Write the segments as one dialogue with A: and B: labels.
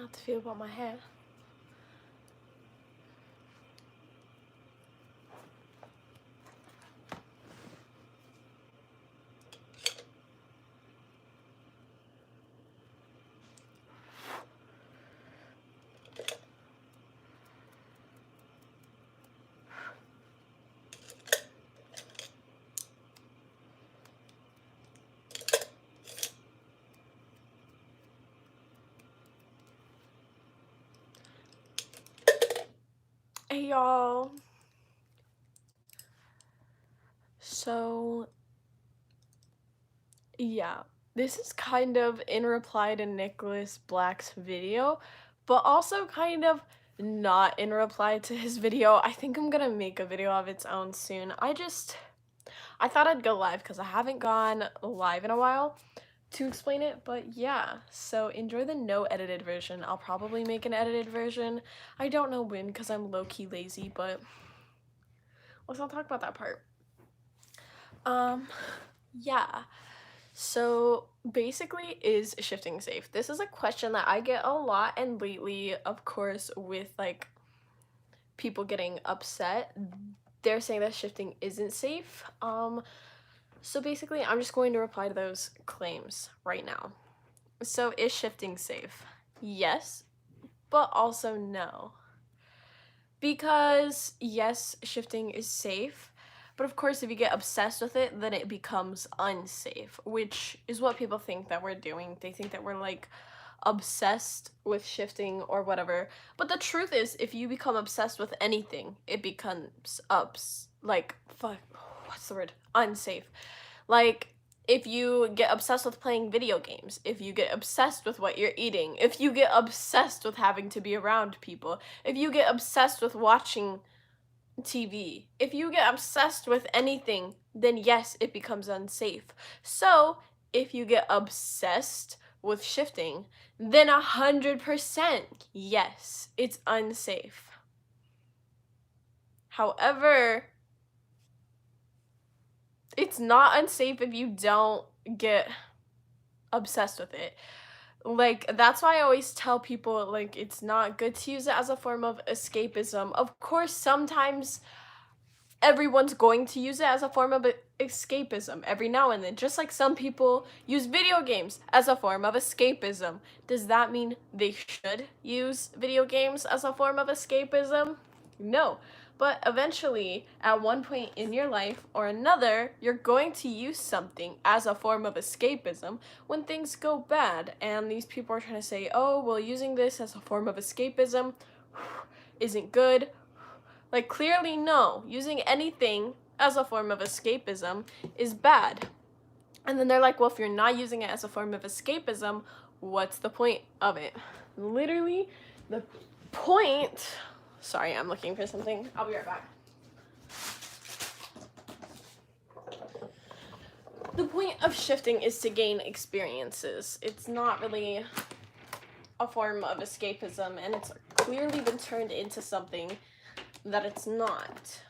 A: how to feel about my hair. Hey y'all. So yeah, this is kind of in reply to Nicholas Black's video, but also kind of not in reply to his video. I think I'm gonna make a video of its own soon. I thought I'd go live because I haven't gone live in a while to explain it, but yeah, so enjoy the no edited version. I'll probably make an edited version. I don't know when because I'm low-key lazy, but let's not talk about that part. Yeah. So basically, is shifting safe? This is a question that I get a lot, and lately, of course, with like people getting upset, they're saying that shifting isn't safe. So basically, I'm just going to reply to those claims right now. So is shifting safe? Yes, but also no. Because yes, shifting is safe, but of course if you get obsessed with it, then it becomes unsafe, which is what people think that we're doing. They think that we're like obsessed with shifting or whatever. But the truth is, if you become obsessed with anything, it becomes what's the word? Unsafe. Like if you get obsessed with playing video games, if you get obsessed with what you're eating, if you get obsessed with having to be around people, if you get obsessed with watching TV, if you get obsessed with anything, then yes, it becomes unsafe. So, if you get obsessed with shifting, then 100% yes, it's unsafe. However, it's not unsafe if you don't get obsessed with it. Like, that's why I always tell people, like, it's not good to use it as a form of escapism. Of course, sometimes everyone's going to use it as a form of escapism every now and then, just like some people use video games as a form of escapism. Does that mean they should use video games as a form of escapism? No. But eventually, at one point in your life or another, you're going to use something as a form of escapism when things go bad. And these people are trying to say, oh, well, using this as a form of escapism isn't good. Like, clearly, no. Using anything as a form of escapism is bad. And then they're like, well, if you're not using it as a form of escapism, what's the point of it? Literally, the point... Sorry, I'm looking for something. I'll be right back. The point of shifting is to gain experiences. It's not really a form of escapism, and it's clearly been turned into something that it's not.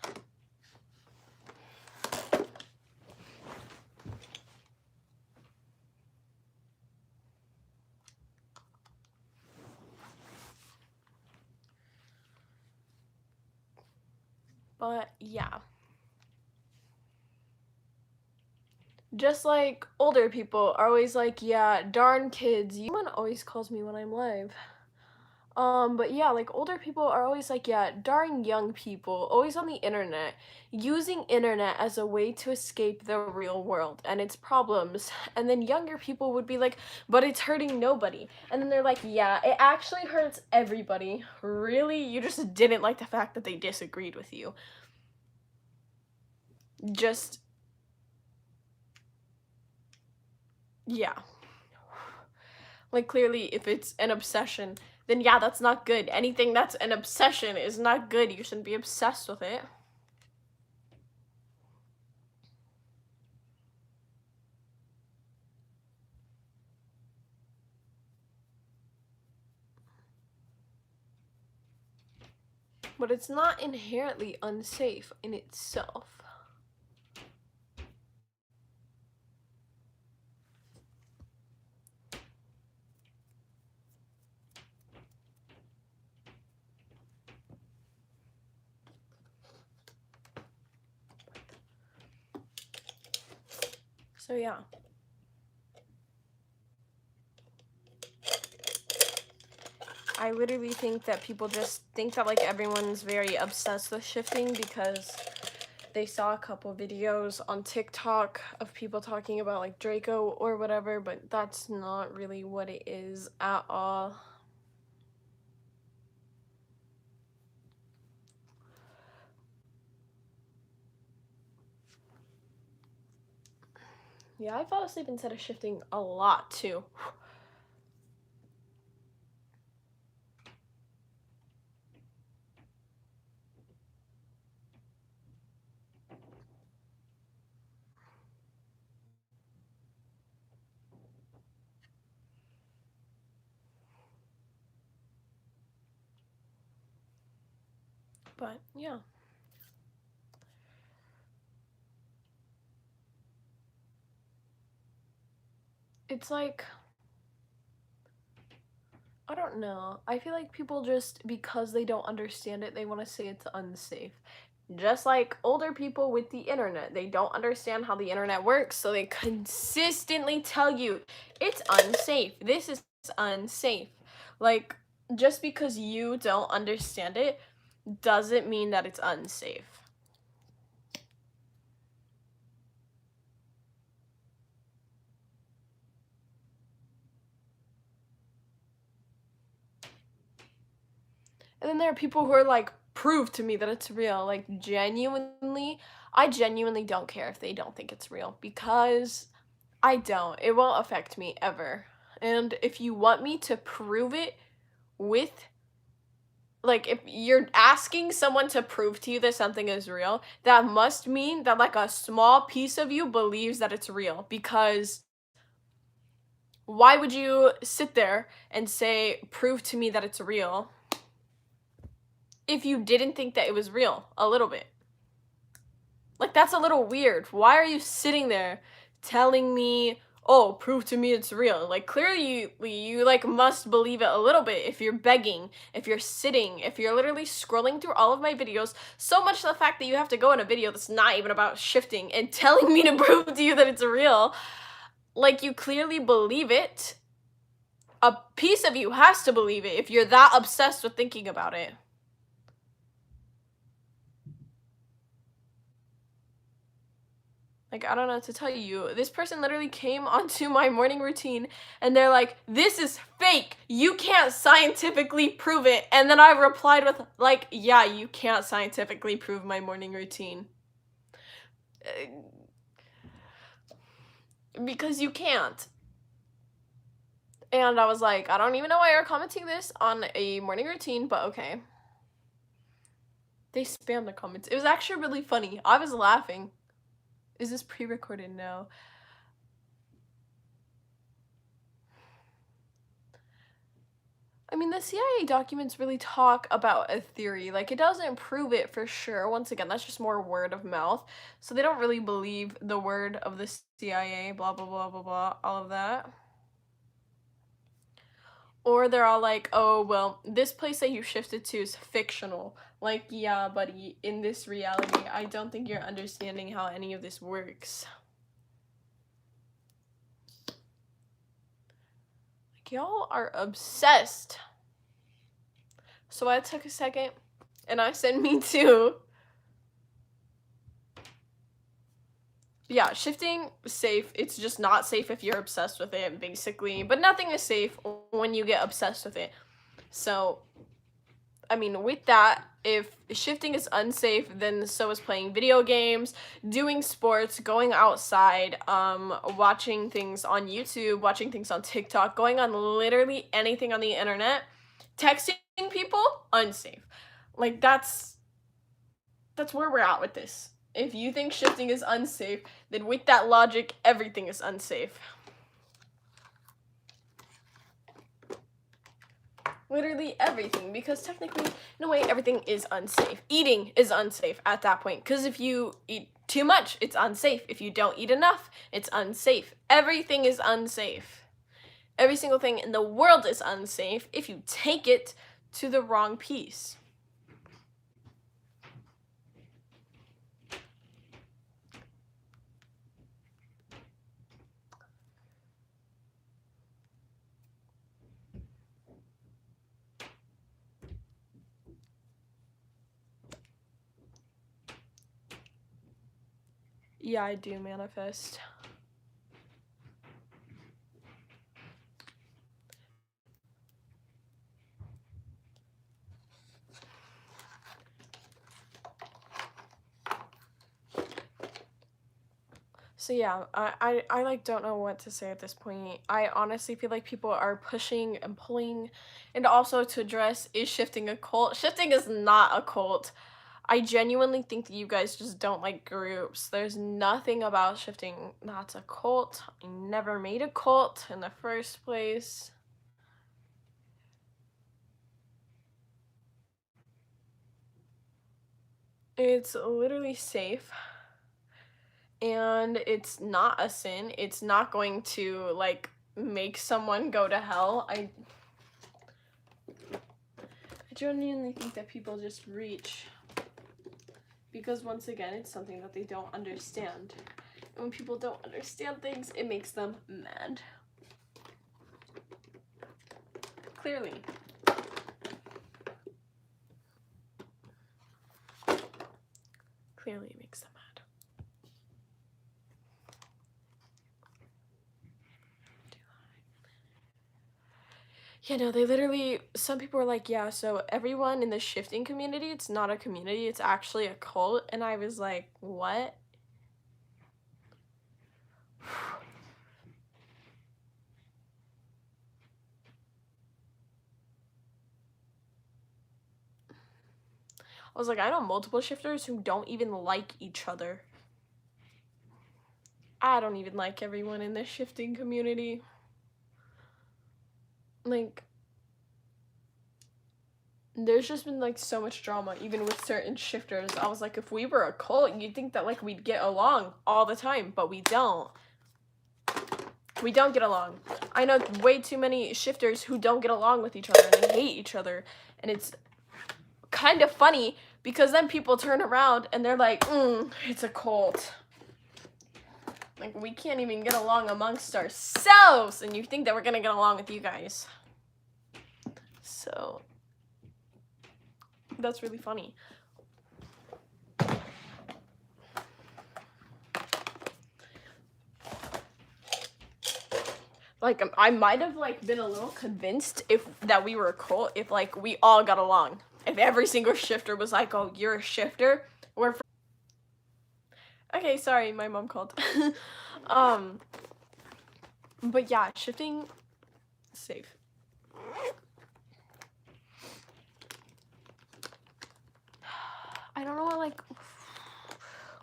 A: But yeah. Just like older people are always like, yeah, darn kids. Someone always calls me when I'm live. But yeah, like older people are always like, yeah, darn young people, always on the internet, using internet as a way to escape the real world and its problems. And then younger people would be like, but it's hurting nobody. And then they're like, yeah, it actually hurts everybody. Really? You just didn't like the fact that they disagreed with you. Just, yeah. Like, clearly, if it's an obsession, then yeah, that's not good. Anything that's an obsession is not good. You shouldn't be obsessed with it. But it's not inherently unsafe in itself. So yeah. I literally think that people just think that like everyone's very obsessed with shifting because they saw a couple videos on TikTok of people talking about like Draco or whatever, but that's not really what it is at all. Yeah, I fell asleep instead of shifting a lot too. But yeah. It's like, I don't know. I feel like people just, because they don't understand it, they want to say it's unsafe. Just like older people with the internet, they don't understand how the internet works, so they consistently tell you it's unsafe. This is unsafe. Like, just because you don't understand it doesn't mean that it's unsafe. And then there are people who are like, prove to me that it's real. Like, genuinely, I genuinely don't care if they don't think it's real because I don't. It won't affect me ever. And if you want me to prove it with, like, if you're asking someone to prove to you that something is real, that must mean that like a small piece of you believes that it's real, because why would you sit there and say, prove to me that it's real, if you didn't think that it was real a little bit? Like, that's a little weird. Why are you sitting there telling me, oh, prove to me it's real? Like, clearly you like must believe it a little bit if you're begging, if you're sitting, if you're literally scrolling through all of my videos, so much to the fact that you have to go in a video that's not even about shifting and telling me to prove to you that it's real. Like, you clearly believe it. A piece of you has to believe it if you're that obsessed with thinking about it. Like, I don't know what to tell you. This person literally came onto my morning routine and they're like, this is fake. You can't scientifically prove it. And then I replied with, like, yeah, you can't scientifically prove my morning routine. Because you can't. And I was like, I don't even know why you're commenting this on a morning routine, but okay. They spammed the comments. It was actually really funny. I was laughing. Is this pre-recorded? No. I mean, the CIA documents really talk about a theory. Like, it doesn't prove it for sure. Once again, that's just more word of mouth. So they don't really believe the word of the CIA, blah, blah, blah, blah, blah, all of that. Or they're all like, oh, well, this place that you shifted to is fictional. Like, yeah, buddy, in this reality, I don't think you're understanding how any of this works. Like, y'all are obsessed. So I took a second, and I said, me too. Yeah, shifting safe. It's just not safe if you're obsessed with it, basically. But nothing is safe when you get obsessed with it. So, I mean, with that, if shifting is unsafe, then so is playing video games, doing sports, going outside, watching things on YouTube, watching things on TikTok, going on literally anything on the internet, texting people, unsafe. Like, that's where we're at with this. If you think shifting is unsafe, then with that logic, everything is unsafe. Literally everything, because technically, in a way, everything is unsafe. Eating is unsafe at that point, because if you eat too much, it's unsafe. If you don't eat enough, it's unsafe. Everything is unsafe. Every single thing in the world is unsafe if you take it to the wrong piece. Yeah, I do manifest. So yeah, I like don't know what to say at this point. I honestly feel like people are pushing and pulling, and also to address, is shifting a cult? Shifting is not a cult. I genuinely think that you guys just don't like groups. There's nothing about shifting that's a cult. I never made a cult in the first place. It's literally safe. And it's not a sin. It's not going to like make someone go to hell. I genuinely think that people just reach because once again, it's something that they don't understand. And when people don't understand things, it makes them mad. Clearly. Clearly it makes them mad. Yeah, no, they literally, some people were like, yeah, so everyone in the shifting community, it's not a community, it's actually a cult. And I was like, what? I was like, I know multiple shifters who don't even like each other. I don't even like everyone in the shifting community. Like, there's just been like so much drama, even with certain shifters. I was like, if we were a cult, you'd think that like we'd get along all the time, but we don't. We don't get along. I know way too many shifters who don't get along with each other and they hate each other. And it's kind of funny because then people turn around and they're like, it's a cult. Like, we can't even get along amongst ourselves, and you think that we're gonna get along with you guys. So, that's really funny. Like, I might have, like, been a little convinced that we were a cult if, like, we all got along. If every single shifter was like, oh, you're a shifter, we're okay, sorry, my mom called. But yeah, shifting, safe. I don't know what, like,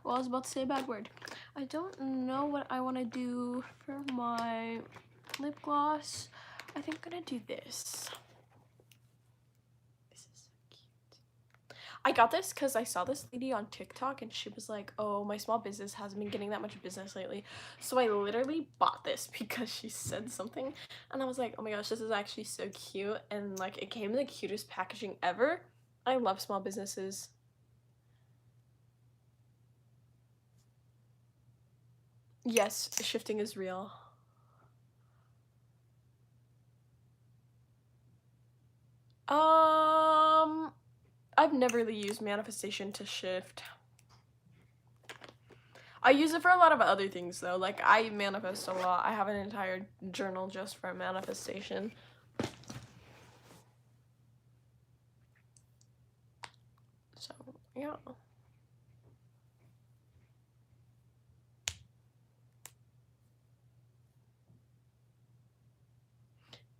A: well, I was about to say a bad word. I don't know what I want to do for my lip gloss. I think I'm gonna do this. This is so cute. I got this because I saw this lady on TikTok and she was like, oh, my small business hasn't been getting that much business lately. So I literally bought this because she said something and I was like, oh my gosh, this is actually so cute. And like, it came in the cutest packaging ever. I love small businesses. Yes, shifting is real. I've never really used manifestation to shift. I use it for a lot of other things though. Like, I manifest a lot. I have an entire journal just for manifestation. So, yeah.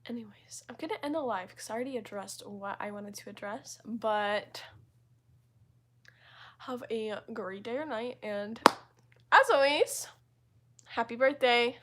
A: Anyways, I'm gonna end the live because I already addressed what I wanted to address, but have a great day or night, and as always, happy birthday.